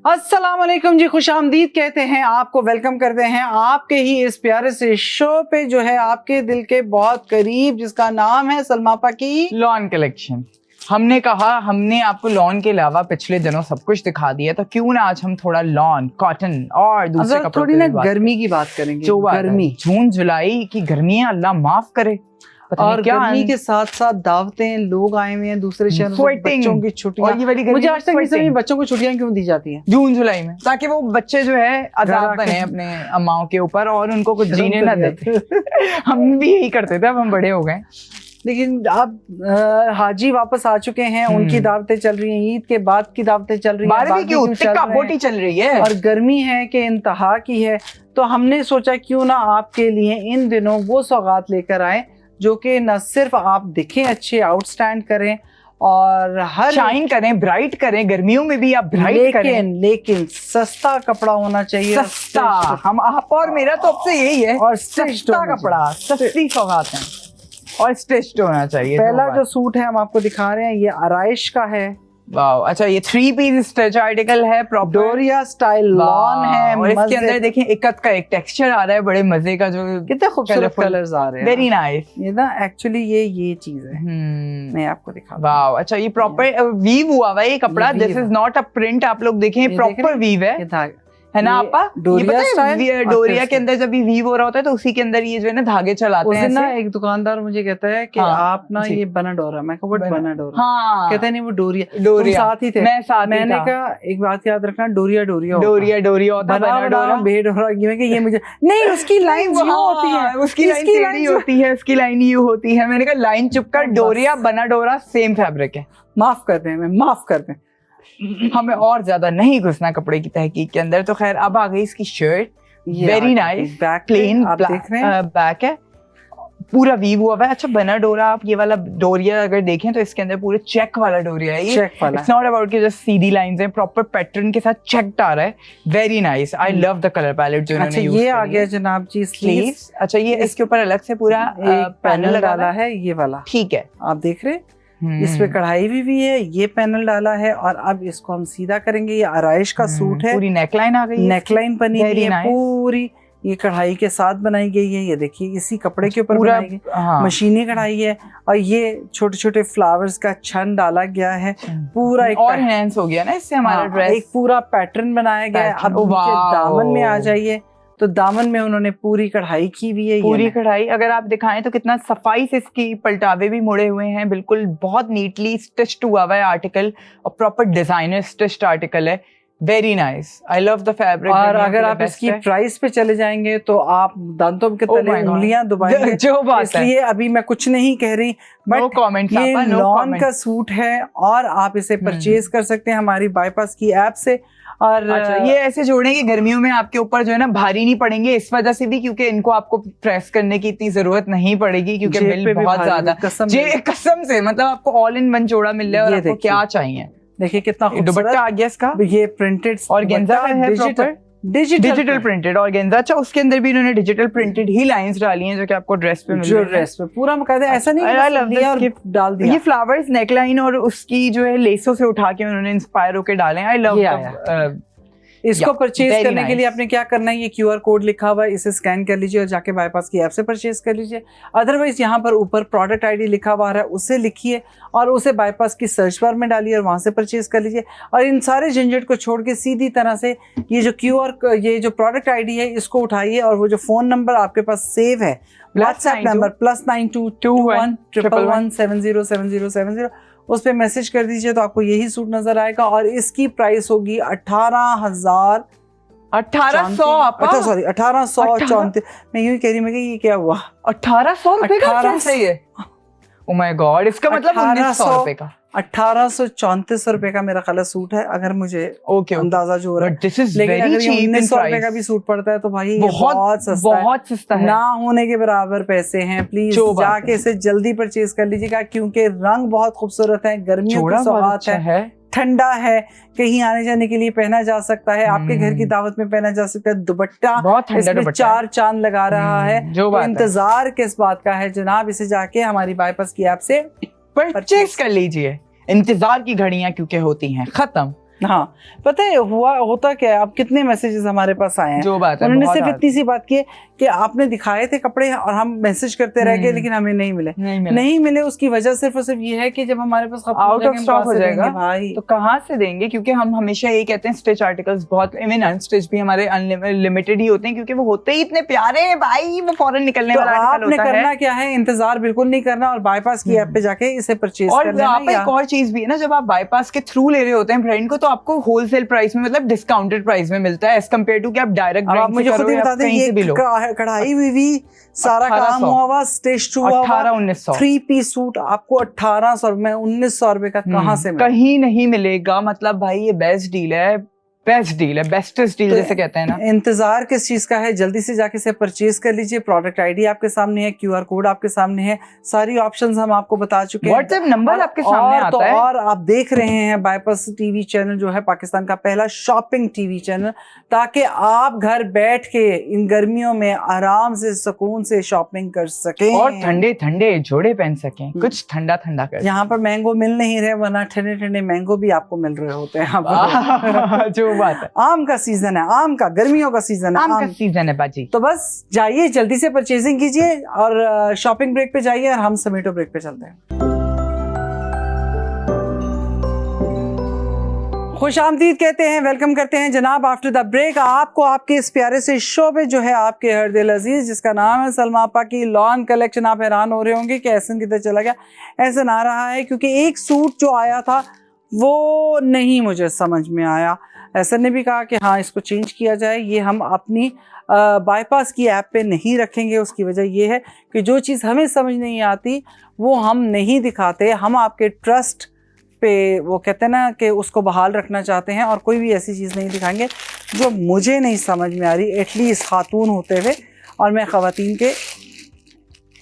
अस्सलाम वालेकुम जी, खुशामदीद कहते हैं आपको, वेलकम करते हैं आपके ही इस प्यारे से शो पे जो है आपके दिल के बहुत करीब, जिसका नाम है सलमापा की लॉन कलेक्शन। हमने कहा हमने आपको लॉन के अलावा पिछले दिनों सब कुछ दिखा दिया, तो क्यों ना आज हम थोड़ा लॉन, कॉटन और दूसरे कपड़ों थोड़ी ना गर्मी की बात करेंगे। जो गर्मी, जून जुलाई की गर्मियां अल्लाह माफ करे। और गर्मी के साथ साथ दावतें, लोग आए हुए हैं दूसरे शहरों से, बच्चों की छुट्टियां। मुझे आज तक नहीं समझ बच्चों को छुट्टियां क्यों दी जाती हैं जून जुलाई में, ताकि वो बच्चे जो है अजाब बने अपने अम्माओं के ऊपर और उनको कुछ जीने ना देते। हम भी यही करते थे, अब हम बड़े हो गए। लेकिन अब हाजी वापस आ चुके हैं, उनकी दावतें चल रही हैं, ईद के बाद की दावतें चल रही हैं, बोटी चल रही है और गर्मी है कि इंतहा की है। तो हमने सोचा क्यों ना आपके लिए इन दिनों वो सौगात लेकर आए जो कि न सिर्फ आप दिखें अच्छे, आउटस्टैंड करें और हर शाइन करें, ब्राइट करें। गर्मियों में भी आप ब्राइट करें, लेकिन सस्ता कपड़ा होना चाहिए। सस्ता, हम आप और मेरा तो आपसे यही है, और सस्ता कपड़ा, सस्ती सौगात है और स्टिच्ड होना चाहिए। पहला जो सूट है हम आपको दिखा रहे हैं, ये आराइश का है। वाओ, अच्छा, ये 3 पीस स्टिच आर्टिकल है, प्रॉपर डोरिया स्टाइल लॉन है, और इसके अंदर देखें इकत का एक टेक्सचर आ रहा है, बड़े मजे का, जो कितने खूबसूरत कलर्स आ रहे हैं, वेरी नाइस। ये ना एक्चुअली ये चीज है, मैं आपको दिखा। वाओ, अच्छा, ये प्रॉपर वीव हुआ हुआ है ये कपड़ा, this is not a print. आप लोग देखें, प्रॉपर वीव है ना आपा। डोरिया स्टाइल, डोरिया के अंदर जब भी वीव हो रहा होता है तो उसी के अंदर ये जो है ना धागे चलाते हैं। ना एक दुकानदार मुझे कहता है कि आप ना ये बना डोरा, मैं कहूँ बना डोरा, हाँ, कहता नहीं वो डोरिया। साथ ही थे, मैं साथ। मैंने कहा एक बात याद रखना, डोरिया डोरिया होता है, बना बेडोरा। ये मुझे नहीं, उसकी लाइन होती है, उसकी लाइन टेढ़ी होती है, उसकी लाइन यू होती है। मैंने कहा लाइन चुप कर, डोरिया बना डोरा सेम फैब्रिक है। माफ कर दें, माफ कर दें, हमें और ज्यादा नहीं घुसना कपड़े की तहकीक के अंदर। तो खैर, अब आ गई इसकी shirt, very nice, plane back है, पूरा वीव हुआ है। अच्छा, बना डोरा, आप ये वाला डोरिया अगर देखें तो इसके अंदर पूरे चेक वाला डोरिया है। ये इट्स नॉट अबाउट कि जस्ट सीधी लाइंस हैं, प्रॉपर पैटर्न के साथ चेक्ड आ रहा है। Very nice, I love the colour palette जो इन्होंने यूज किया। ये आ गया जनाब जी स्लीव्स। अच्छा, ये इसके ऊपर अलग से पूरा पैनल डाला है, ये वाला, ठीक है, आप देख रहे हैं। इस पे कढ़ाई भी है, ये पैनल डाला है, और अब इसको हम सीधा करेंगे। ये आराइश का सूट है, पूरी नेकलाइन आ गई है, नेकलाइन बनी हुई है पूरी, ये कढ़ाई के साथ बनाई गई है। ये देखिए, इसी कपड़े के ऊपर बनाई गई, मशीनी कढ़ाई है, और ये छोटे छोटे फ्लावर्स का छन डाला गया है पूरा, एक और एनहांस हो गया ना इससे हमारा ड्रेस, एक पूरा पैटर्न बनाया गया है। अब दामन में आ जाइए, तो दामन में उन्होंने पूरी कढ़ाई की हुई है, पूरी कढ़ाई। अगर आप दिखाएं तो कितना सफाई से इसकी पलटावे भी मुड़े हुए हैं, बिल्कुल बहुत नीटली स्टिच्ड हुआ हुआ है आर्टिकल, और प्रॉपर डिजाइनर स्टिच्ड आर्टिकल है। Very nice, I love the fabric. और अगर आप इसकी प्राइस पे चले जाएंगे तो आप दांतों के तले उंगलियां दबाएंगे, जो बात है। इसलिए अभी मैं कुछ नहीं कह रही, बट ये लॉन का सूट है और आप इसे परचेज कर सकते हैं हमारी बाईपास की ऐप से। और अच्छा, ये ऐसे जोड़े कि गर्मियों में आपके ऊपर जो है ना भारी नहीं पड़ेंगे, इस वजह से भी क्योंकि इनको आपको प्रेस करने की इतनी जरूरत नहीं पड़ेगी, क्योंकि बिल बहुत ज्यादा, कसम से, मतलब आपको ऑल इन वन जोड़ा मिल रहा है और आपको क्या चाहिए। देखिए कितना दुपट्टा आ गया इसका, ये प्रिंटेड ऑर्गेन्जा है, प्रॉपर डिजिटल प्रिंटेड ऑर्गेन्जा। अच्छा, उसके अंदर भी इन्होंने डिजिटल प्रिंटेड ही लाइंस डाली हैं जो कि आपको ड्रेस पे मिल रही है, ड्रेस पे पूरा मकादा, ऐसा नहीं कि डाल दिया। ये फ्लावर्स नेकलाइन और उसकी जो है लेसों से उठा के उन्होंने इंस्पायर होकर डाले हैं। I love. इसको परचेज करने के लिए आपने क्या करना है, ये QR कोड लिखा हुआ है, इसे स्कैन कर लीजिए और जाके बाईपास की ऐप से परचेज कर लीजिए। अदरवाइज यहाँ पर ऊपर प्रोडक्ट ID लिखा हुआ है, उसे लिखिए और उसे बाईपास की सर्च बार में डालिए और वहाँ से परचेज कर लीजिए। और इन सारे झंझट को छोड़ के सीधी तरह से ये जो प्रोडक्ट ID है, इसको उठाइए और वो जो फ़ोन नंबर आपके पास सेव है, व्हाट्सएप नंबर +922111707070, उस पर मैसेज कर दीजिए तो आपको यही सूट नजर आएगा। और इसकी प्राइस होगी 1834। मैं यूं ही कह रही हूँ, ये क्या हुआ, 1800 रुपए का है। ओह माय गॉड, इसका मतलब 1900 रुपए का, 1834 रुपए का मेरा ख्याल सूट है, अगर मुझे अंदाजा जो हो रहा है। लेकिन अगर 1900 रुपए का भी सूट पड़ता है तो भाई बहुत सस्ता है, ना होने के बराबर पैसे हैं। प्लीज जाके इसे जल्दी परचेज कर लीजिएगा, क्योंकि रंग बहुत खूबसूरत है, गर्मियों की सौगात है, ठंडा है, कहीं आने जाने के लिए पहना जा सकता है, आपके घर की दावत में पहना जा सकता है। दुपट्टा इसमें 4 चांद लगा रहा है, तो इंतजार किस बात का है जनाब, इसे जाके हमारी बाईपास की ऐप से परचेज कर लीजिए। इंतजार की घड़ियां क्योंकि होती हैं खत्म, हाँ, पता है होता क्या है, अब कितने मैसेजेस हमारे पास आए हैं, जो बात है, उन्होंने सिर्फ इतनी सी बात की है कि आपने दिखाए थे कपड़े और हम मैसेज करते रह गए लेकिन हमें नहीं मिले। उसकी वजह सिर्फ और सिर्फ ये है कि जब हमारे पास आउट ऑफ स्टॉक हो जाएगा भाई तो कहाँ से देंगे, क्योंकि हम हमेशा यही कहते हैं स्टिच आर्टिकल्स बहुत, इवन अनस्टिच भी हमारे अनलिमिटेड ही होते हैं, क्योंकि वो होते ही इतने प्यारे हैं भाई, वो फौरन निकलने वाला आर्टिकल होता है। आपने करना क्या है, इंतजार बिल्कुल नहीं करना और बाईपास की ऐप पे जाके इसे परचेज कर लेना। और एक और चीज भी है ना, जब आप बाईपास के थ्रू ले रहे होते हैं ब्रांड को, तो आपको होलसेल प्राइस में, मतलब डिस्काउंटेड प्राइस में मिलता है एज कम्पेयर टू कि आप डायरेक्ट ब्रांड से करो या कहीं से भी लो। कढ़ाई हुई सारा काम हुआ हुआ, स्टिच हुआ 1800-1900 3 पीस सूट आपको 1800 में 1900 रुपए का कहाँ से मिलेगा? कहीं नहीं मिलेगा। मतलब भाई ये बेस्ट डील है, बेस्टेस्ट डील जैसे कहते हैं ना। इंतजार किस चीज का है, जल्दी से जाके से परचेज कर लीजिए। प्रोडक्ट आईडी आपके सामने है, QR कोड आपके सामने है, सारी ऑप्शंस हम आपको बता चुके हैं, व्हाट्सएप नंबर आपके सामने आता है। और आप देख रहे हैं बाईपास टीवी चैनल जो है पाकिस्तान का पहला शॉपिंग टीवी चैनल, ताकि आप घर बैठ के इन गर्मियों में आराम से सुकून से शॉपिंग कर सकें और ठंडे ठंडे जोड़े पहन सकें, कुछ ठंडा ठंडा कर। यहाँ पर मैंगो मिल नहीं रहे, वरना ठंडे ठंडे मैंगो भी आपको मिल रहे होते हैं यहाँ पर। जो बात है, आम का सीजन है, आम का गर्मियों का सीजन है, आम का सीजन है बाजी। तो बस जाइए जल्दी से परचेजिंग कीजिए और शॉपिंग ब्रेक पे जाइए और हम समेटो ब्रेक पे चलते हैं। खुश आमदीद कहते हैं, वेलकम करते हैं जनाब आफ्टर द ब्रेक आपको आपके इस प्यारे से शो पे जो है आपके हर दिल अजीज, जिसका नाम है सलमा आपा की लॉन कलेक्शन। आप हैरान हो रहे होंगे कि एहसन किधर चला गया। एहसन आ रहा है क्योंकि एक सूट जो आया था वो नहीं मुझे समझ में आया। एहसन ने भी कहा कि हाँ इसको चेंज किया जाए, ये हम अपनी बाईपास की ऐप पे नहीं रखेंगे। उसकी वजह ये है कि जो चीज़ हमें समझ नहीं आती वो हम नहीं दिखाते, हम आपके ट्रस्ट पे वो कहते हैं ना कि उसको बहाल रखना चाहते हैं और कोई भी ऐसी चीज़ नहीं दिखाएंगे जो मुझे नहीं समझ में आ रही, एटलीस्ट खातून होते हुए। और मैं ख़वातीन के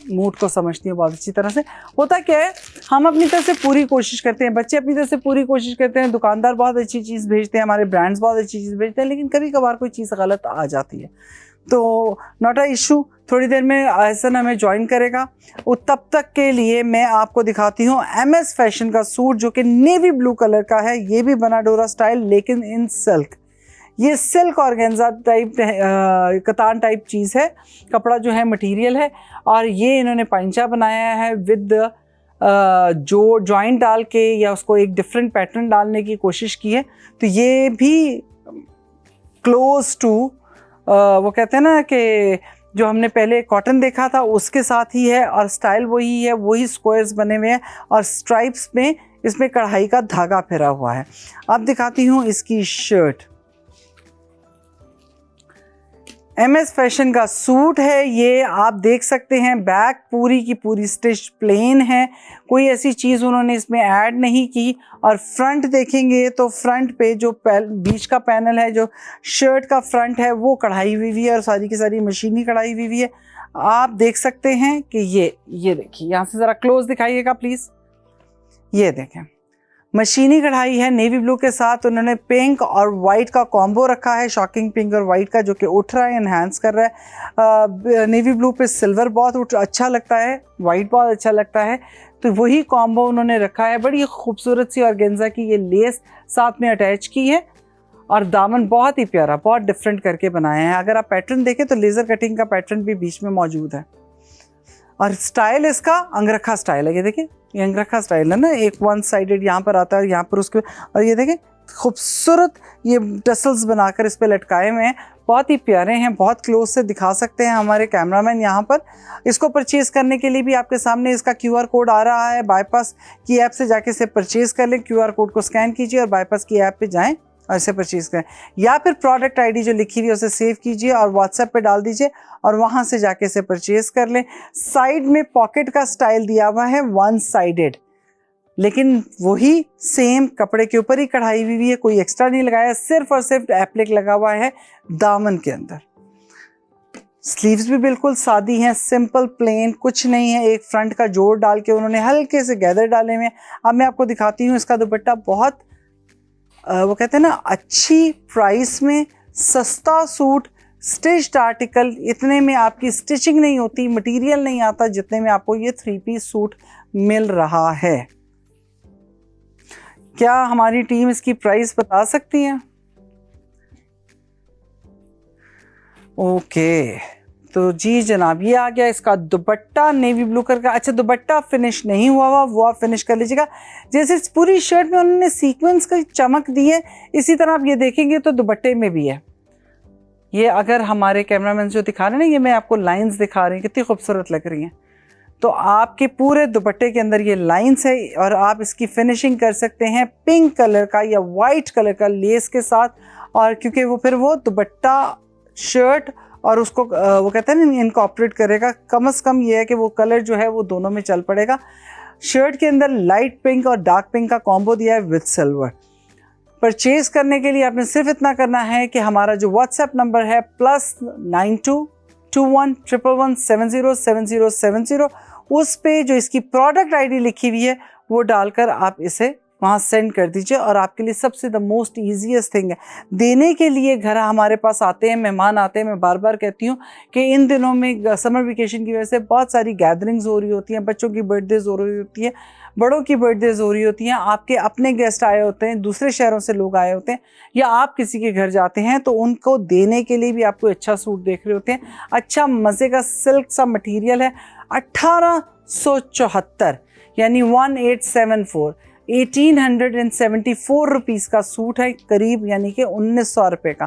मूड को समझती हूँ बहुत अच्छी तरह से। होता क्या है, हम अपनी तरफ से पूरी कोशिश करते हैं, बच्चे अपनी तरफ से पूरी कोशिश करते हैं, दुकानदार बहुत अच्छी चीज़ भेजते हैं, हमारे ब्रांड्स बहुत अच्छी चीज़ भेजते हैं, लेकिन कभी कभार कोई चीज़ गलत आ जाती है तो नॉट अ इशू। थोड़ी देर में एहसन हमें ज्वाइन करेगा, तब तक के लिए मैं आपको दिखाती हूँ MS फैशन का सूट जो कि नेवी ब्लू कलर का है। ये भी बना डोरा स्टाइल लेकिन इन सिल्क, ये सिल्क ऑर्गेन्जा टाइप कतान टाइप चीज़ है, कपड़ा जो है मटेरियल है। और ये इन्होंने पाइंचा बनाया है विद जो जॉइंट डाल के या उसको एक डिफरेंट पैटर्न डालने की कोशिश की है। तो ये भी क्लोज टू वो कहते हैं ना कि जो हमने पहले कॉटन देखा था उसके साथ ही है और स्टाइल वही है, वही स्क्वायर्स बने हुए हैं और स्ट्राइप्स में इसमें कढ़ाई का धागा फिरा हुआ है। अब दिखाती हूँ इसकी शर्ट। MS फैशन का सूट है ये, आप देख सकते हैं बैक पूरी की पूरी स्टिच प्लेन है, कोई ऐसी चीज़ उन्होंने इसमें ऐड नहीं की। और फ्रंट देखेंगे तो फ्रंट पे जो बीच का पैनल है, जो शर्ट का फ्रंट है, वो कढ़ाई हुई है और सारी की सारी मशीनी कढ़ाई हुई है। आप देख सकते हैं कि ये देखिए, यहाँ से ज़रा क्लोज दिखाइएगा प्लीज़। ये देखें मशीनी कढ़ाई है नेवी ब्लू के साथ, उन्होंने पिंक और वाइट का कॉम्बो रखा है, शॉकिंग पिंक और वाइट का, जो कि उठ रहा है, एनहांस कर रहा है। नेवी ब्लू पे सिल्वर बहुत अच्छा लगता है, वाइट बहुत अच्छा लगता है, तो वही कॉम्बो उन्होंने रखा है। बड़ी खूबसूरत सी ऑर्गेन्जा की ये लेस साथ में अटैच की है और दामन बहुत ही प्यारा, बहुत डिफरेंट करके बनाया है। अगर आप पैटर्न देखें तो लेज़र कटिंग का पैटर्न भी बीच में मौजूद है और स्टाइल इसका अंगरखा स्टाइल है। ये देखिए, ये अंगरखा स्टाइल है ना, एक वन साइडेड यहाँ पर आता है, यहाँ पर उसके, और ये देखें खूबसूरत ये टसल्स बनाकर इस पे लटकाए हुए हैं, बहुत ही प्यारे हैं, बहुत क्लोज से दिखा सकते हैं हमारे कैमरामैन यहाँ पर। इसको परचेज़ करने के लिए भी आपके सामने इसका QR कोड आ रहा है, बाईपास की ऐप से जाके इसे परचेज़ कर लें। QR कोड को स्कैन कीजिए और बाईपास की ऐप पे जाएं और इसे परचेज़ करें, या फिर प्रोडक्ट आईडी जो लिखी हुई है उसे सेव कीजिए और व्हाट्सएप पे डाल दीजिए और वहाँ से जाके इसे परचेज़ कर लें। साइड में पॉकेट का स्टाइल दिया हुआ है, वन साइडेड, लेकिन वही सेम कपड़े के ऊपर ही कढ़ाई हुई है, कोई एक्स्ट्रा नहीं लगाया, सिर्फ और सिर्फ एप्लिक लगा हुआ है दामन के अंदर। स्लीव्स भी बिल्कुल सादी हैं, सिंपल प्लेन, कुछ नहीं है, एक फ्रंट का जोड़ डाल के उन्होंने हल्के से गैदर डाले हुए हैं। अब मैं आपको दिखाती हूँ इसका दुपट्टा, बहुत वो कहते हैं ना अच्छी प्राइस में सस्ता सूट, स्टिच्ड आर्टिकल, इतने में आपकी स्टिचिंग नहीं होती, मटेरियल नहीं आता जितने में आपको ये 3 पीस सूट मिल रहा है। क्या हमारी टीम इसकी प्राइस बता सकती है? ओके, तो जी जनाब ये आ गया इसका दुपट्टा नेवी ब्लू कलर का। अच्छा, दुपट्टा फिनिश नहीं हुआ वो आप फिनिश कर लीजिएगा। जैसे इस पूरी शर्ट में उन्होंने सीक्वेंस की चमक दी है, इसी तरह आप ये देखेंगे तो दुपट्टे में भी है। ये अगर हमारे कैमरामैन जो दिखा रहे हैं ना, ये मैं आपको लाइंस दिखा रही हूँ, कितनी खूबसूरत लग रही हैं। तो आपके पूरे दुपट्टे के अंदर ये लाइंस है और आप इसकी फिनिशिंग कर सकते हैं पिंक कलर का या वाइट कलर का लेस के साथ। और क्योंकि वो फिर वो दुपट्टा शर्ट और उसको वो कहते हैं ना इनकॉर्पोरेट करेगा, कम से कम ये है कि वो कलर जो है वो दोनों में चल पड़ेगा। शर्ट के अंदर लाइट पिंक और डार्क पिंक का कॉम्बो दिया है विद सिल्वर। परचेज करने के लिए आपने सिर्फ इतना करना है कि हमारा जो व्हाट्सएप नंबर है +922111707070, उस पे जो इसकी प्रोडक्ट आईडी लिखी हुई है वो डालकर आप इसे वहाँ सेंड कर दीजिए। और आपके लिए सबसे द मोस्ट ईजीएस्ट थिंग है देने के लिए। घर हमारे पास आते हैं, मेहमान आते हैं। मैं बार बार कहती हूँ कि इन दिनों में समर वेकेशन की वजह से बहुत सारी गैदरिंग्स हो रही होती हैं, बच्चों की बर्थडेज हो रही होती है, बड़ों की बर्थडेज हो रही होती हैं, आपके अपने गेस्ट आए होते हैं, दूसरे शहरों से लोग आए होते हैं, या आप किसी के घर जाते हैं तो उनको देने के लिए भी आपको अच्छा सूट देख रहे होते हैं। अच्छा मज़े का सिल्क सा मटीरियल है। 1874 यानी 1874 1874 रुपीज़ का सूट है करीब, यानी कि 1900 रुपये का।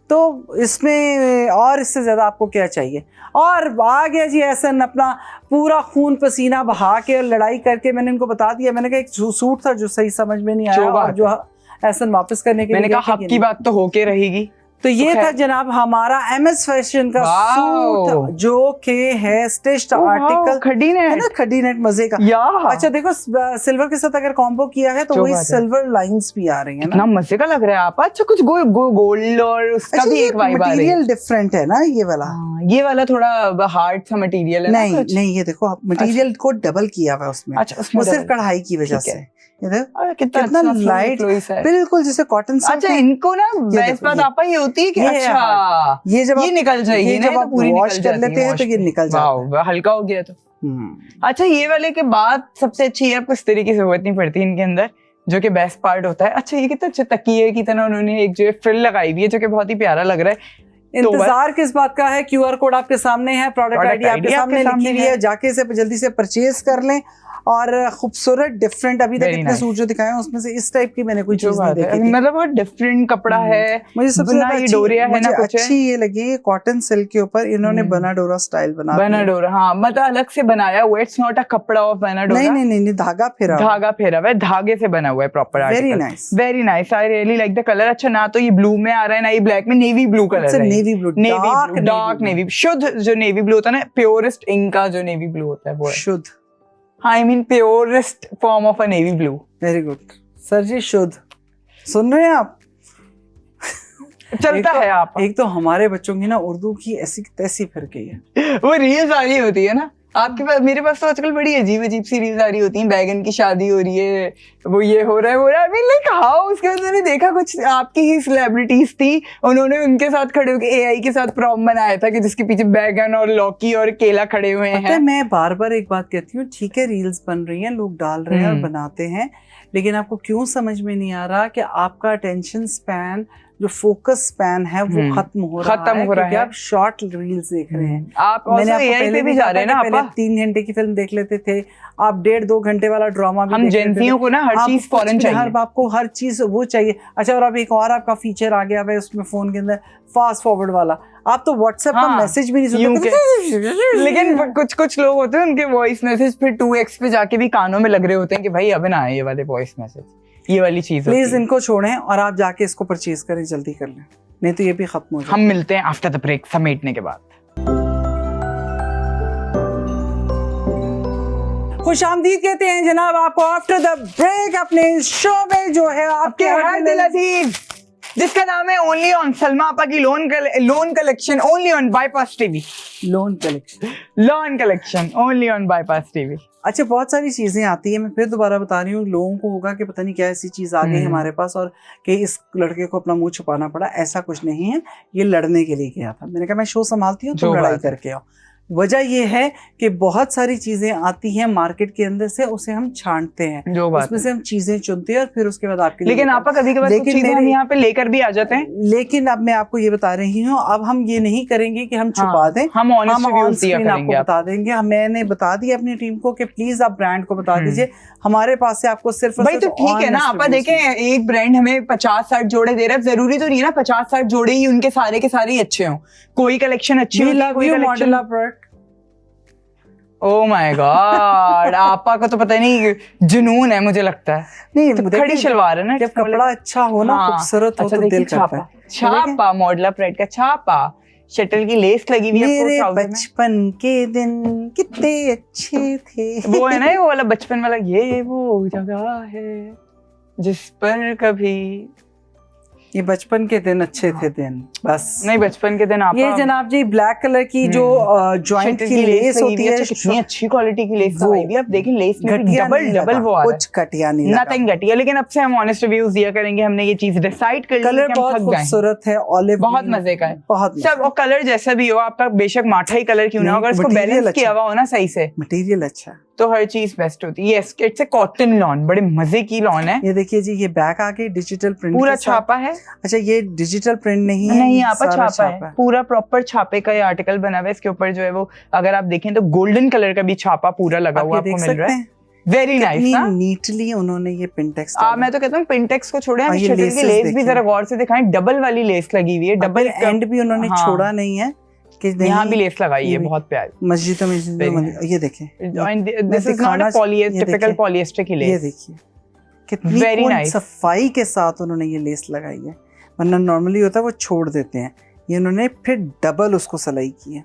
तो इसमें और इससे ज़्यादा आपको क्या चाहिए। और आ गया जी एहसन अपना पूरा खून पसीना बहा के और लड़ाई करके मैंने इनको बता दिया। मैंने कहा एक सूट था जो सही समझ में नहीं आया और जो एहसन वापस करने के लिए मैंने कहा आपकी बात तो होके रहेगी। तो ये था जनाब हमारा MS फैशन का सूट जो कि है स्टिच्ड आर्टिकल, खड़ी नेट है ना, खड़ी नेट मजे का। अच्छा देखो सिल्वर के साथ अगर कॉम्बो किया है तो वही सिल्वर लाइंस भी आ रही है ना, मजे का लग रहा है आप। अच्छा कुछ गोल्ड और उसका भी एक वाइब आ रही है। मटेरियल डिफरेंट है ना ये वाला थोड़ा हार्ड सा मटेरियल है। नहीं ये देखो मटेरियल को डबल किया हुआ है उसमें। अच्छा, वो सिर्फ कढ़ाई की वजह से कितना लाइट, बिल्कुल जैसे कॉटन। अच्छा इनको ना बेस्ट बात आपा ये होती है कि अच्छा ये जब ये निकल जाएगी, जब आप वॉश कर लेते हैं तो ये निकल जाता है, हल्का हो गया तो। अच्छा ये वाले के बाद सबसे अच्छी है, आपको इस तरीके से जरूरत नहीं पड़ती इनके अंदर, जो कि बेस्ट पार्ट होता है। अच्छा ये कितना अच्छा तकिए की तरह उन्होंने एक जो फ्रिल लगाई हुई है जो कि बहुत ही प्यारा लग रहा है। इंतजार किस बात का है, QR कोड आपके सामने है, प्रोडक्ट आईडी आपके सामने लिखी हुई है, जाके इसे जल्दी से परचेज कर लें। और खूबसूरत डिफरेंट अभी तक इतने सूट जो दिखाए हैं उसमें से इस टाइप की मैंने कोई चीज नहीं देखी थी। मतलब बहुत डिफरेंट कपड़ा है। मुझे सबसे अच्छी ये लगी कॉटन सिल्क के ऊपर इन्होंने बनाडोरा स्टाइल बनाडोरा, हाँ मतलब अलग से बनाया हुआ है। इट्स नॉट अ कपड़ा ऑफ बनाडोरा, नहीं धागा फेरा हुआ है, धागे से बना हुआ है proper. Very nice, I really like the colour. अच्छा ना तो ये ब्लू में आ रहा है ना ये ब्लैक में, नेवी ब्लू कलर है, नेवी ब्लू, डार्क नेवी, शुद्ध जो नेवी ब्लू होता है ना, प्योरेस्ट इंक का जो नेवी ब्लू होता है वो है शुद्ध। I mean purest form of a navy blue. Very good. Sir ji शुद्ध सुन रहे हैं आप? चलता है आप। एक तो हमारे बच्चों की ना उर्दू की ऐसी तैसी फिर गई है, वो रील्स आ रही होती है ना आपके पास, मेरे पास तो आजकल बड़ी अजीब अजीब सी रील्स आ रही होती हैं। बैगन की शादी हो रही है, वो ये हो रहा है वो रहा है। I mean like how? उसके बाद मैंने देखा कुछ आपकी ही सेलिब्रिटीज थी, उन्होंने उनके साथ खड़े होकर AI के साथ प्रॉम्प्ट बनाया था कि जिसके पीछे बैगन और लौकी और केला खड़े हुए हैं। मैं बार बार एक बात कहती हूँ, ठीक है रील्स बन रही हैं, लोग डाल रहे हैं और बनाते हैं, लेकिन आपको क्यों समझ में नहीं आ रहा कि आपका अटेंशन स्पैन, जो फोकस स्पैन है वो खत्म हो रहा है। आप शॉर्ट रील्स देख रहे हैं। आप AI पे भी जा रहे हैं ना, पहले 3 घंटे की फिल्म देख लेते थे, आप 1.5-2 घंटे वाला ड्रामा भी हम जेंसियों को ना हर चीज फौरन चाहिए, आपको हर चीज वो चाहिए। अच्छा और अब एक और आपका फीचर आ गया है उसमें फोन के अंदर, फास्ट फॉरवर्ड वाला। आप तो व्हाट्सएप का मैसेज भी नहीं सुनते, लेकिन कुछ लोग होते हैं उनके वॉइस मैसेज फिर 2x पे जाके भी कानों में लग रहे होते हैं कि भाई अब ना आए ये वाले वॉइस मैसेज, ये वाली चीज। प्लीज इनको छोड़ें और आप जाके इसको परचेज करें, जल्दी कर लें, नहीं तो ये भी खत्म हो जाए। हम मिलते हैं आफ्टर द ब्रेक, समेटने के बाद। खुशामदीद कहते हैं जनाब आपको आफ्टर द ब्रेक अपने शो में, जो है आपके हर दिल अजीज, जिसका नाम है ओनली ऑन सलमा आपा की loan collection, only on bypass TV. Loan collection only on bypass TV. अच्छा बहुत सारी चीज़ें आती है, मैं फिर दोबारा बता रही हूँ, लोगों को होगा कि पता नहीं क्या ऐसी चीज़ आ गई हमारे पास और कि इस लड़के को अपना मुंह छुपाना पड़ा। ऐसा कुछ नहीं है, ये लड़ने के लिए गया था। मैंने कहा मैं शो संभालती हूँ, तुम लड़ाई करके आओ। वजह ये है कि बहुत सारी चीजें आती हैं मार्केट के अंदर से, उसे हम छांटते हैं, उसमें से हम चीजें चुनते हैं और फिर उसके बाद आपके लेकिन आपका कभी-कभी कुछ चीजें हम यहाँ पे लेकर भी आ जाते हैं। लेकिन अब मैं आपको ये बता रही हूँ, अब हम ये नहीं करेंगे कि हम छुपा दें, हम ऑन स्क्रीन आपको बता देंगे। मैंने बता दिया अपनी टीम को कि प्लीज आप ब्रांड को बता दीजिए, हमारे पास से आपको सिर्फ भाई तो ठीक है ना, आप देखें एक ब्रांड हमें 50-60 जोड़े दे रहा है, जरूरी तो नहीं है ना 50-60 जोड़े ही उनके सारे के सारे ही अच्छे हों, कोई कलेक्शन अच्छी होती है, कोई कलेक्शन। ओह माय गॉड, आपा को तो पता नहीं जुनून है मुझे लगता है। नहीं तो खड़ी शलवार है ना, जब कपड़ा अच्छा हो ना, खूबसूरत हो, तो दिल करता है। छापा, मॉडलर प्रेड का छापा, शटल की लेस लगी हुई है। मेरे बचपन के दिन कितने अच्छे थे। वो है ना वो वाला बचपन वाला, ये वो जगह है जिस पर कभी, ये बचपन के दिन अच्छे थे दिन, बस नहीं बचपन के दिन। आप ये जनाब जी ब्लैक कलर की जो जॉइंट की लेस होती है, कितनी अच्छी क्वालिटी की लेस लगाई हुई है। आप देखें लेस में डबल वो आ रहा है, कुछ घटिया नहीं लगा, नथिंग घटिया। लेकिन अब से हम ऑनेस्ट रिव्यूज दिया करेंगे, हमने ये चीज डिसाइड कर ली। कलर बहुत खूबसूरत है, ऑलिव बहुत मजे का है, बहुत सब। और कलर जैसा भी हो आपका, बेशक माठा ही कलर क्यों ना हो, अगर उसको बैलेंस किया हुआ हो ना सही से, मटेरियल अच्छा तो हर चीज बेस्ट होती है। Yes, it's a cotton lawn, बड़े मजे की लॉन है। ये देखिए जी, ये बैक आके डिजिटल प्रिंट पूरा छापा है। अच्छा, ये डिजिटल प्रिंट नहीं है, नहीं यहाँ पर छापा है, पूरा प्रॉपर छापे का ये आर्टिकल बना हुआ है। इसके ऊपर जो है वो अगर आप देखें तो गोल्डन कलर का भी छापा पूरा लगा हुआ आपको मिल रहा है। वेरी नाइस ना, नीटली उन्होंने ये पिंटेक्स, मैं तो कहता हूँ पिंटेक्स को छोड़े, हम शटल की लेस भी जरा गौर से दिखाएं। डबल वाली लेस लगी हुई है, डबल एंड भी उन्होंने छोड़ा नहीं है, यहाँ भी लेस लगाई है, बहुत प्यारी। मस्जिदों में ये देखें, this is not a typical polyester की लेस। ये देखिए कितनी सफाई के साथ उन्होंने ये लेस लगाई है, वरना नॉर्मली होता है वो छोड़ देते हैं, ये उन्होंने फिर डबल उसको सिलाई की है।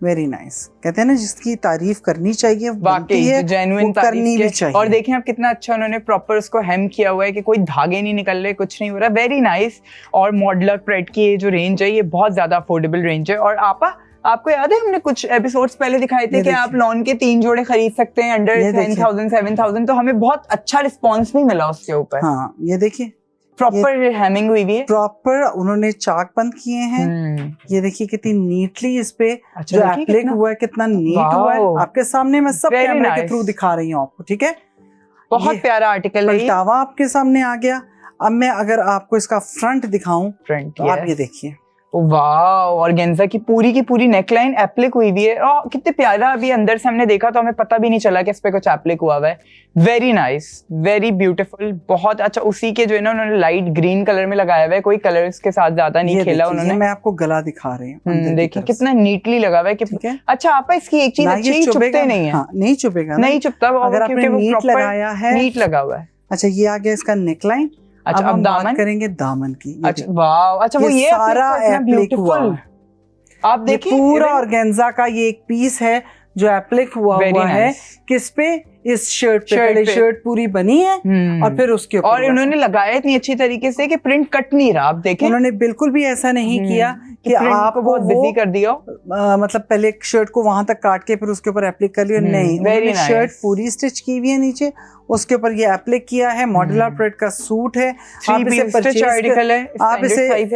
Very nice. कहते हैं ना जिसकी तारीफ करनी चाहिए, वाकई जेन्युइन करनी भी चाहिए। और देखें आप कितना अच्छा उन्होंने प्रॉपर उसको हेम किया हुआ है कि कोई धागे नहीं निकल रहे, कुछ नहीं हो रहा। Very nice. और मॉडलर प्रेड की ये जो रेंज है ये बहुत ज्यादा अफोर्डेबल रेंज है। और आपको याद है हमने कुछ एपिसोड्स पहले दिखाए थे कि आप लॉन के 3 जोड़े खरीद सकते हैं अंडर 10,000 7,000, तो हमें बहुत अच्छा रिस्पॉन्स भी मिला उसके ऊपर। हाँ, ये देखिए प्रॉपर हैमिंग हुई भी है, प्रॉपर उन्होंने चाक बंद किए हैं। ये देखिए कितनी नीटली इस पे जो एप्लिक हुआ है, कितना नीट हुआ है। आपके सामने मैं सब कैमरे के थ्रू दिखा रही हूँ आपको, ठीक है। बहुत प्यारा आर्टिकल है, पलटावा आपके सामने आ गया। अब मैं अगर आपको इसका फ्रंट दिखाऊं, तो आप ये देखिए, वाओ, ऑर्गेन्जा की पूरी नेकलाइन एप्लिक हुई हुई है। और कितने प्यारा, अभी अंदर से हमने देखा तो हमें पता भी नहीं चला कि इस पे कुछ एप्लिक हुआ हुआ है। वेरी नाइस, वेरी ब्यूटीफुल, बहुत अच्छा। उसी के जो है ना उन्होंने लाइट ग्रीन कलर में लगाया हुआ है, कोई कलर्स के साथ ज्यादा नहीं खेला उन्होंने। मैं आपको गला दिखा रही हूँ, देखिए कितना नीटली लगा हुआ है कि अच्छा आपा इसकी एक चीज अच्छी, चुभते नहीं है। नहीं चुभेगा, नहीं चुभता अगर आपने नीट लगाया है, नीट लगा हुआ है। अच्छा, ये आ गया इसका नेकलाइन। अच्छा, अब दामन करेंगे, दामन की। अच्छा वाओ, अच्छा वो ये सारा एप्लिक हुआ, आप देखिए पूरा ऑर्गेन्जा का ये एक पीस है जो एप्लिक हुआ है। किस पे? इस शर्ट पे। पहले शर्ट पूरी बनी है और फिर उसके ऊपर, और इन्होंने लगाया इतनी अच्छी तरीके से कि प्रिंट कट नहीं रहा। आप देखें उन्होंने बिल्कुल भी ऐसा नहीं किया कि आपको बहुत बिजी कर दिया, मतलब पहले शर्ट को वहां तक काट के फिर उसके ऊपर एप्लिक कर लिया। नहीं, उन्होंने शर्ट पूरी स्टिच की हुई है नीचे, उसके ऊपर ये एप्लिक किया है। मॉड्यूलर प्रिंट का सूट है, आप इसे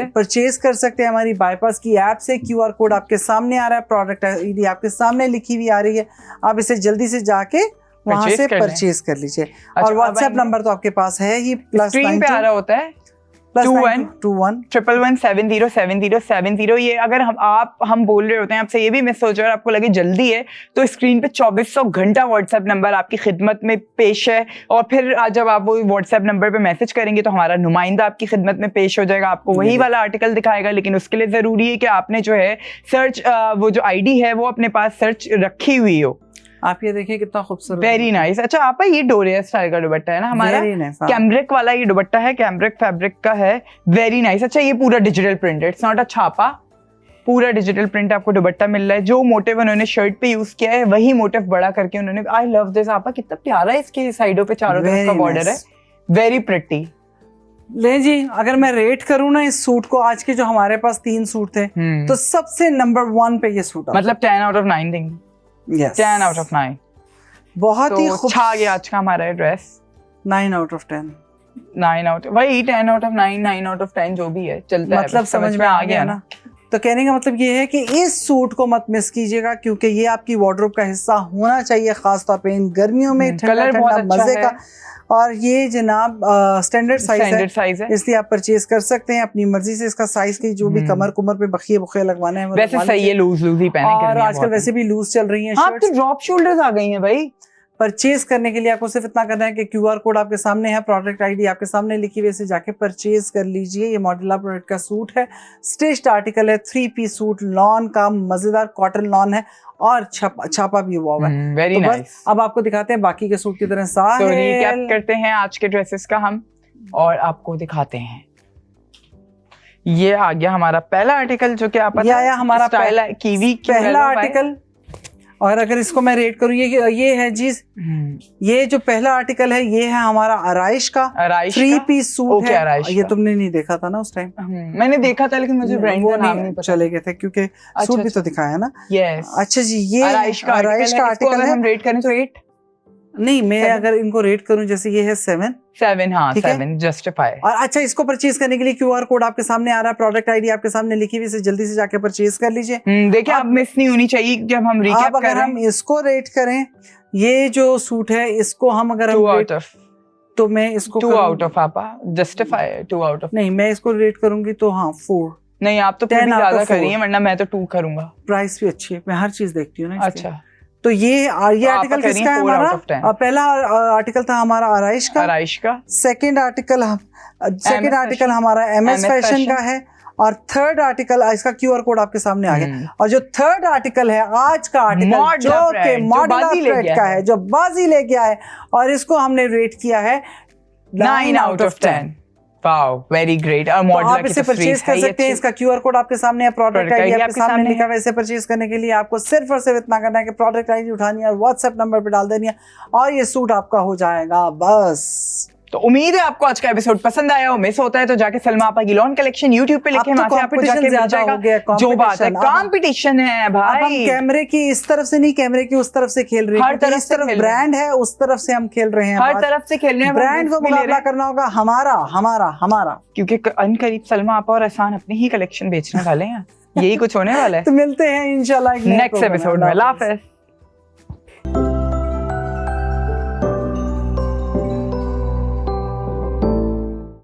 परचेज कर सकते हैं हमारी बाईपास की ऐप से। QR कोड आपके सामने आ रहा है, प्रोडक्ट आईडी आपके सामने लिखी हुई आ रही है, आप इसे जल्दी से जाके वहां से परचेज कर लीजिए। और व्हाट्सएप नंबर तो आपके पास है ही, स्क्रीन पे आ रहा होता है 211111707070। ये अगर हम बोल रहे होते हैं, आपसे ये भी मिस हो जाए और आपको लगे जल्दी है, तो स्क्रीन पे 2400 घंटा व्हाट्सएप नंबर आपकी खिदमत में पेश है। और फिर जब आप वो व्हाट्सएप नंबर पे मैसेज करेंगे तो हमारा नुमाइंदा आपकी खिदमत में पेश हो जाएगा, आपको वही वाला आर्टिकल दिखाएगा। लेकिन उसके लिए जरूरी है कि आपने जो है सर्च, वो जो आईडी है वो अपने पास सर्च रखी हुई हो। आप ये देखिए कितना खूबसूरत, वेरी नाइस। अच्छा आप ये डोरिया स्टाइल का दुपट्टा है ना हमारा, कैम्ब्रिक वाला ये दुपट्टा है, कैम्ब्रिक फैब्रिक का है। Very nice. अच्छा ये पूरा डिजिटल प्रिंट है, इट्स नॉट अ छापा, पूरा डिजिटल प्रिंट आपको दुपट्टा मिल रहा है। जो मोटिव उन्होंने शर्ट पे यूज किया है वही मोटिव बड़ा करके उन्होंने, आई लव दिस। आपा कितना प्यारा है, इसके साइडों पे चारों तरफ का बॉर्डर है, वेरी प्रिटी। ले जी, अगर मैं रेट करूँ ना इस सूट को, आज के जो हमारे पास 3 सूट थे, तो सबसे नंबर 1 पे ये सूट, मतलब 10 out of 9 देंगे। Yes. 10 out of 9, बहुत ही छा गया आज का हमारा ड्रेस। 9 out of 10, 9 out, वही 10 out of 9, 9 out of 10 जो भी है चलता है, मतलब समझ में आ गया ना। तो कहने का मतलब ये है कि इस सूट को मत मिस कीजिएगा, क्योंकि ये आपकी वार्डरोब का हिस्सा होना चाहिए, खासतौर पे इन गर्मियों में, ठंडा ठंडा मजे का। और ये जनाब स्टैंडर्ड साइज है, इसलिए आप परचेज कर सकते हैं अपनी मर्जी से। इसका साइज की जो भी कमर कुमर पे बखिए बुखे लगवाना है वैसे सही है, लूज ही पहने। और आजकल वैसे भी लूज चल रही है शर्ट्स। तो ड्रॉप शोल्डर्स आ गई हैं भाई। परचेज करने के लिए आपको सिर्फ इतना करना है कि QR कोड आपके सामने है, प्रोडक्ट ID आपके सामने लिखी हुई, से जाके परचेज कर लीजिए। ये मॉड्यूलर प्रोडक्ट का सूट है, स्टिच्ड आर्टिकल है, 3 पीस सूट, लॉन का मजेदार कॉटन लॉन है और छापा भी हुआ है। Very nice. अब आपको दिखाते हैं बाकी के सूट की तरह। तो रिकैप करते हैं आज के ड्रेसेस का हम, और आपको दिखाते हैं। ये आ गया हमारा पहला आर्टिकल, जो कि आप हमारा कीवी पहला आर्टिकल। और अगर इसको मैं रेट करूँ, ये है जी, ये जो पहला आर्टिकल है ये है हमारा आराइश का 3 पीस सूट है। ये तुमने नहीं देखा था ना उस टाइम? मैंने देखा था, लेकिन मुझे ब्रांड का नाम नहीं पता। चले गए थे क्योंकि सूट भी तो दिखाया ना। यस। अच्छा जी, ये आराइश का आर्टिकल है। हम रेट करें तो 8 नहीं, मैं अगर इनको रेट करूं, जैसे ये है 7। हाँ, 7 जस्टिफाई। और अच्छा, इसको परचेज करने के लिए QR कोड आपके सामने आ रहा है, प्रोडक्ट ID आपके सामने लिखी हुई, से जल्दी से जाके परचेज कर लीजिए। देखिए, आप मिस नहीं होनी चाहिए जब हम रिकैप कर रहे हैं। अगर हम इसको रेट करें, ये जो सूट है इसको हम अगर 2 आउट ऑफ, तो मैं इसको 2 आउट ऑफ आपा जस्टिफाई 2 आउट ऑफ। नहीं, मैं इसको रेट करूंगी तो हाँ 4। नहीं, आप तो फिर ज्यादा कर रही हैं, वरना मैं तो 2 करूंगा। प्राइस भी अच्छी है, मैं हर चीज देखती हूँ ना। अच्छा, तो ये आर्टिकल किसका है हमारा? पहला आर्टिकल था हमारा आराइश का। सेकंड आर्टिकल हमारा MS फैशन का है। और थर्ड आर्टिकल, इसका QR कोड आपके सामने आ गया। और जो थर्ड आर्टिकल है आज का आर्टिकल, जो कि मॉडल का है, जो बाजी ले गया है, और इसको हमने रेट किया है 9 out of 10। Wow, very great. और तो आप इसे परचेज कर सकते हैं। इसका QR कोड आपके सामने है, प्रोडक्ट ID आपके सामने लिखा है। इसे परचेज करने के लिए आपको सिर्फ और सिर्फ इतना करना है कि प्रोडक्ट ID उठानी है और WhatsApp नंबर पे डाल देनी है, और ये सूट आपका हो जाएगा बस। तो उम्मीद है आपको आज का एपिसोड पसंद आया हो। मिस होता है तो जाके सलमा आपा की लॉन कलेक्शन YouTube पे लिखे, वहां से आपको जाके मिल जाएगा। जो बात है, कंपटीशन है भाई। हम कैमरे की इस तरफ से नहीं, कैमरे की उस तरफ से खेल रहे हैं। हर तरफ इस तरफ ब्रांड है, उस तरफ से हम खेल रहे हैं। हर तरफ से खेल रहे हैं। ब्रांड को मुकाबला करना होगा हमारा, क्योंकि अनकरीब सलमा आपा और एहसान अपनी ही कलेक्शन बेचने वाले हैं। यही कुछ होने वाला है। तो मिलते हैं इंशाल्लाह नेक्स्ट एपिसोड में। अल्लाह हाफ़िज़।